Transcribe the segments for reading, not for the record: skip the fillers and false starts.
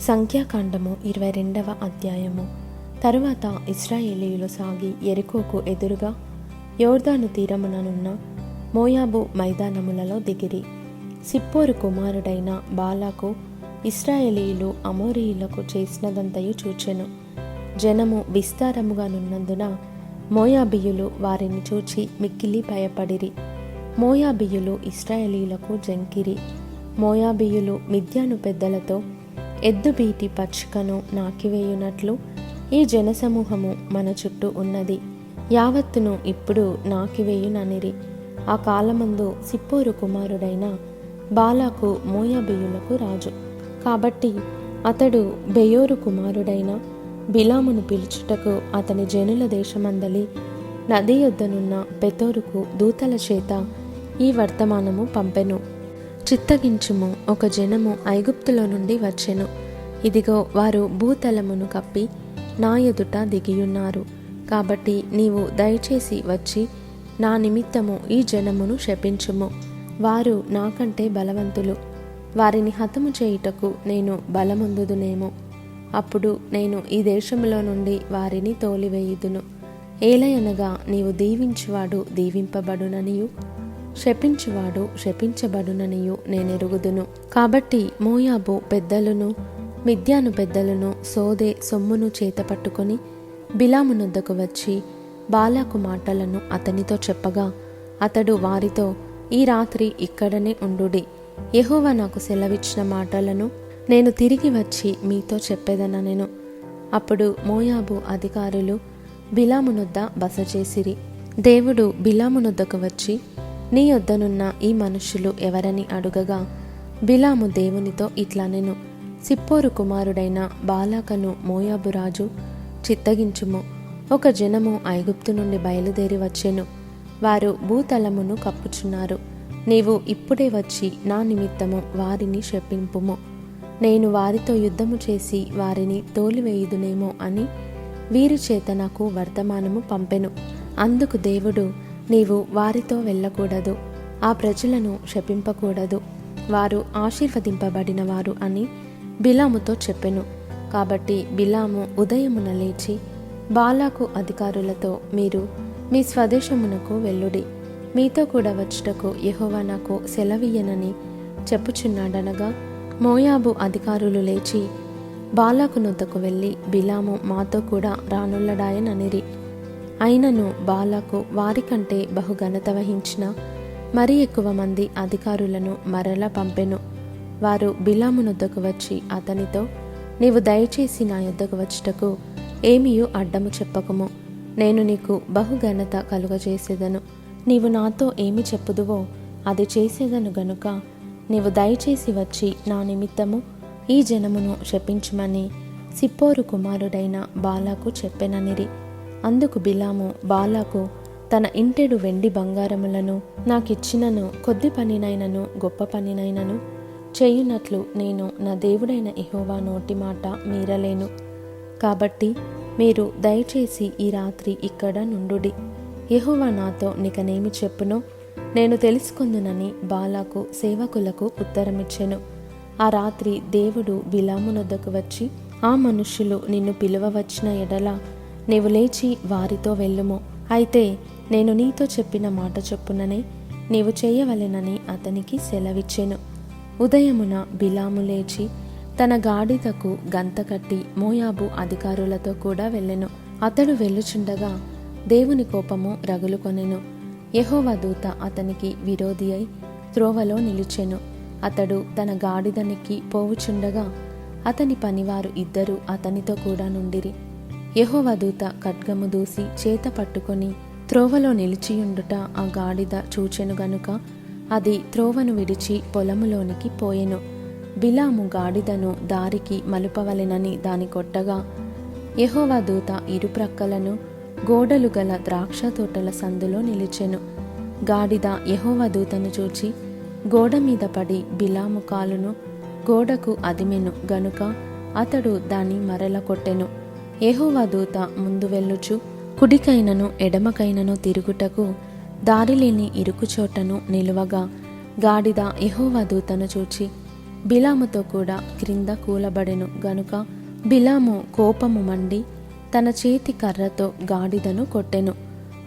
సంఖ్యాకాండము 22వ అధ్యాయము. తరువాత ఇశ్రాయేలీయులు సాగి యెరికోకు ఎదురుగా యోర్దాను తీరముననున్న మోయాబు మైదానములలో దిగిరి. సిప్పోరు కుమారుడైన బాలాకు ఇశ్రాయేలీయులు అమోరీయులకు చేసినదంతయు చూచెను. జనము విస్తారముగానున్నందున మోయాబీయులు వారిని చూచి మిక్కిలి భయపడిరి. మోయాబీయులు ఇశ్రాయేలీయులకు జంకిరి. మోయాబీయులు మిద్యాను పెద్దలతో ఎద్దుబీటి పచ్చికను నాకివేయునట్లు ఈ జనసమూహము మన చుట్టూ ఉన్నది, యావత్తును ఇప్పుడు నాకివేయుననిరి. ఆ కాలమందు సిప్పోరు కుమారుడైన బాలాకు మోయాబీయులకు రాజు. కాబట్టి అతడు బెయోరు కుమారుడైన బిలామును పిలుచుటకు అతని జనుల దేశమందలి నది యొద్దనున్న పెతోరుకు దూతల చేత ఈ వర్తమానము పంపెను. చిత్తగించుము, ఒక జనము ఐగుప్తులో నుండి వచ్చెను. ఇదిగో వారు భూతలమును కప్పి నా ఎదుట దిగియున్నారు. కాబట్టి నీవు దయచేసి వచ్చి నా నిమిత్తము ఈ జనమును శపించుము. వారు నాకంటే బలవంతులు, వారిని హతము చేయుటకు నేను బలమొందుదునేమో. అప్పుడు నేను ఈ దేశములో నుండి వారిని తోలివేయుదును. ఏలయనగా నీవు దీవించువాడు దీవింపబడుననియు శపించువాడు శపించబడుననియు నేనెరుగుదును. కాబట్టి మోయాబు పెద్దలను మిద్యాను పెద్దలను సోదే సొమ్మును చేతపట్టుకొని బిలామునొద్దకు వచ్చి బాలాకు మాటలను అతనితో చెప్పగా అతడు వారితో, ఈ రాత్రి ఇక్కడనే ఉండుడి. యెహోవా నాకు సెలవిచ్చిన మాటలను నేను తిరిగి వచ్చి మీతో చెప్పేదనెను. అప్పుడు మోయాబు అధికారులు బిలామునొద్ద బస చేసిరి. దేవుడు బిలామునొద్దకు వచ్చి, నీ యొద్దనున్న ఈ మనుష్యులు ఎవరని అడుగగా బిలాము దేవునితో ఇట్లనెను, సిప్పోరు కుమారుడైన బాలాకను మోయాబు రాజు చిత్తగించుము. ఒక జనము ఐగుప్తు నుండి బయలుదేరి వచ్చెను. వారు భూతలమును కప్పుచున్నారు. నీవు ఇప్పుడే వచ్చి నా నిమిత్తము వారిని శపింపుము. నేను వారితో యుద్ధము చేసి వారిని తోలివేయుదునేమో అని వీరి చేత నాకు వర్తమానము పంపెను. అందుకు దేవుడు, నీవు వారితో వెళ్ళకూడదు, ఆ ప్రజలను శపింపకూడదు, వారు ఆశీర్వదింపబడిన వారు అని బిలాముతో చెప్పెను. కాబట్టి బిలాము ఉదయమున లేచి బాలాకు అధికారులతో, మీరు మీ స్వదేశమునకు వెళ్ళుడి, మీతో కూడా వచ్చుటకు యెహోవా నాకు సెలవియ్యనని చెప్పుచున్నాడనగా మోయాబు అధికారులు లేచి బాలాకు నొద్దకు వెళ్ళి, బిలాము మాతో కూడా రానుల్లడాయననిరి. అయినను బాలాకు వారికంటే బహుఘనత వహించిన మరి ఎక్కువ మంది అధికారులను మరల పంపెను. వారు బిలామునొద్దకు వచ్చి అతనితో, నీవు దయచేసి నా యొద్దకు వచ్చుటకు ఏమీయూ అడ్డము చెప్పకుము. నేను నీకు బహుఘనత కలుగజేసేదను. నీవు నాతో ఏమి చెప్పుదువో అది చేసేదను గనుక నీవు దయచేసి వచ్చి నా నిమిత్తము ఈ జనమును శపించుమని సిప్పోరు కుమారుడైన బాలాకు చెప్పెననిరి. అందుకు బిలాము బాలాకు తన ఇంటెడు వెండి బంగారములను నాకిచ్చినను కొద్ది పనినైనను గొప్ప పనినైనను చేయునట్లు నేను నా దేవుడైన యెహోవా నోటి మాట మీరలేను. కాబట్టి మీరు దయచేసి ఈ రాత్రి ఇక్కడ నుండుడి. యెహోవా నాతో నికనేమి చెప్పునో నేను తెలుసుకొందునని బాలాకు సేవకులకు ఉత్తరమిచ్చెను. ఆ రాత్రి దేవుడు బిలామునొద్దకు వచ్చి, ఆ మనుష్యులు నిన్ను పిలువవచ్చిన ఎడల నీవు లేచి వారితో వెళ్ళుము. అయితే నేను నీతో చెప్పిన మాట చొప్పుననే నీవు చేయవలెనని అతనికి సెలవిచ్చెను. ఉదయమున బిలాము లేచి తన గాడిదకు గంత కట్టి మోయాబు అధికారులతో కూడా వెళ్ళెను. అతడు వెళ్ళుచుండగా దేవుని కోపము రగులుకొనెను. యెహోవా దూత అతనికి విరోధి అయి త్రోవలో నిలిచెను. అతడు తన గాడిదనికి పోవుచుండగా అతని పనివారు ఇద్దరు అతనితో కూడా నుండిరి. యెహోవా దూత ఖడ్గము దూసి చేత పట్టుకొని త్రోవలో నిలిచియుండుట ఆ గాడిద చూచెను గనుక అది త్రోవను విడిచి పొలములోనికి పోయెను. బిలాము గాడిదను దారికి మలుపవలెనని దాని కొట్టగా యెహోవా దూత ఇరుప్రక్కలను గోడలు గల ద్రాక్ష తోటల సందులో నిలిచెను. గాడిద యెహోవా దూతను చూచి గోడ మీద పడి బిలాము కాలును గోడకు అదిమెను గనుక అతడు దాన్ని మరల కొట్టెను. యెహోవా దూత ముందు వెళ్ళుచు కుడికైనను ఎడమకైనను తిరుగుటకు దారిలేని ఇరుకుచోటను నిలువగా గాడిద యెహోవా దూతను చూచి బిలాముతో కూడా క్రింద కూలబడెను గనుక బిలాము కోపము మండి తన చేతి కర్రతో గాడిదను కొట్టెను.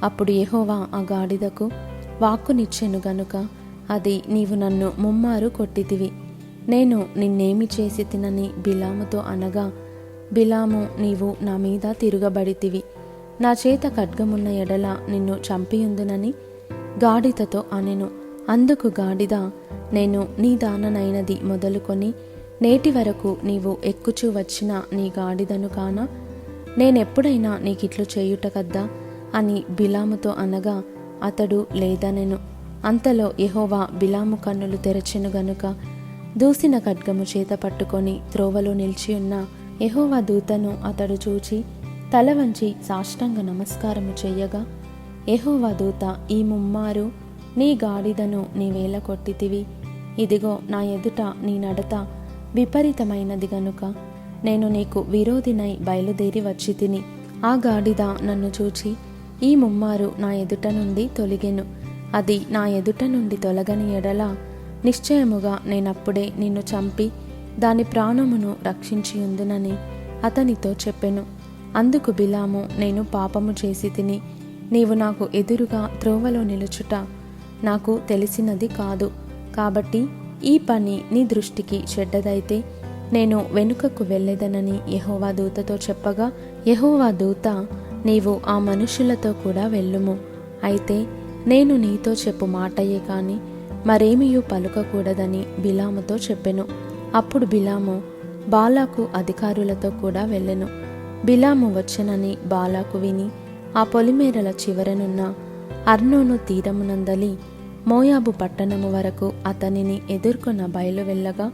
అప్పుడు యెహోవా ఆ గాడిదకు వాక్కునిచ్చెను గనుక అది, నీవు నన్ను ముమ్మారు కొట్టితివి, నేను నిన్నేమి చేసి తినని బిలాముతో అనగా, బిలాము, నీవు నా మీద తిరుగబడితివి, నా చేత ఖడ్గమున్న ఎడల నిన్ను చంపియుందునని గాడిదతో అనెను. అందుకు గాడిద, నేను నీ దాననైనది మొదలుకొని నేటి వరకు నీవు ఎక్కుచూ వచ్చిన నీ గాడిదను కానా? నేనెప్పుడైనా నీకిట్లు చేయుట కద్దా అని బిలాముతో అనగా అతడు లేదనెను. అంతలో యెహోవా బిలాము కన్నులు తెరచెను గనుక దూసిన ఖడ్గము చేత పట్టుకొని త్రోవలో నిలిచియున్న యెహోవా దూతను అతడు చూచి తల వంచి సాష్టాంగ నమస్కారము చెయ్యగా, యెహోవా దూత, ఈ ముమ్మారు నీ గాడిదను నీవేళ కొట్టితివి, ఇదిగో నా ఎదుట నీ నడత విపరీతమైనది గనుక నేను నీకు విరోధినై బయలుదేరి వచ్చి తిని. ఆ గాడిద నన్ను చూచి ఈ ముమ్మారు నా ఎదుట నుండి తొలగెను. అది నా ఎదుట నుండి తొలగని ఎడల నిశ్చయముగా నేనప్పుడే నిన్ను చంపి దాని ప్రాణమును రక్షించియుందునని అతనితో చెప్పెను. అందుకు బిలాము, నేను పాపము చేసి తిని నీవు నాకు ఎదురుగా త్రోవలో నిలుచుట నాకు తెలిసినది కాదు. కాబట్టి ఈ పని నీ దృష్టికి చెడ్డదైతే నేను వెనుకకు వెళ్ళెదనని యెహోవా దూతతో చెప్పగా, యెహోవా దూత, నీవు ఆ మనుషులతో కూడా వెళ్ళుము, అయితే నేను నీతో చెప్పు మాటయే కాని మరేమియూ పలుకకూడదని బిలాముతో చెప్పెను. అప్పుడు బిలాము బాలాకు అధికారులతో కూడా వెళ్ళెను. బిలాము వచ్చెనని బాలాకు విని ఆ పొలిమేరల చివరనున్న అర్నోను తీరమునందలి మోయాబు పట్టణము వరకు అతనిని ఎదుర్కొన్న బయలు వెళ్ళగా,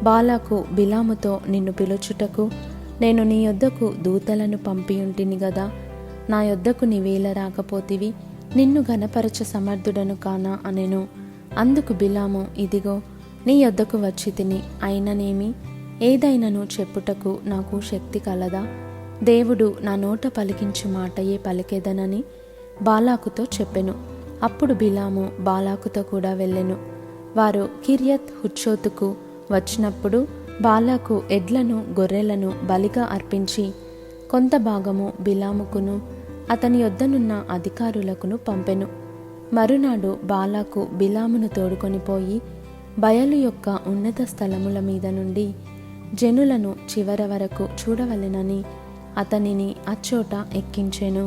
బాలాకు బిలాముతో, నిన్ను పిలుచుటకు నేను నీ యొద్దకు దూతలను పంపియుంటిని గదా, నా యొద్దకు నీవేళ రాకపోతివి, నిన్ను ఘనపరచ సమర్థుడను కానా అనెను. అందుకు బిలాము, ఇదిగో నీ యొద్దకు వచ్చి తిని, అయిననేమి, ఏదైనను చెప్పుటకు నాకు శక్తి కలదా? దేవుడు నా నోట పలికించు మాటయే పలికేదనని బాలాకుతో చెప్పెను. అప్పుడు బిలాము బాలాకుతో కూడా వెళ్ళెను. వారు కిర్యత్ హుచ్చోతుకు వచ్చినప్పుడు బాలాకు ఎడ్లను గొర్రెలను బలిగా అర్పించి కొంత భాగము బిలాముకును అతని యొద్దనున్న అధికారులకును పంపెను. మరునాడు బాలాకు బిలామును తోడుకొని పోయి బయలు యొక్క ఉన్నత స్థలముల మీద నుండి జనులను చివర వరకు చూడవలెనని అతనిని అచ్చోట ఎక్కించెను.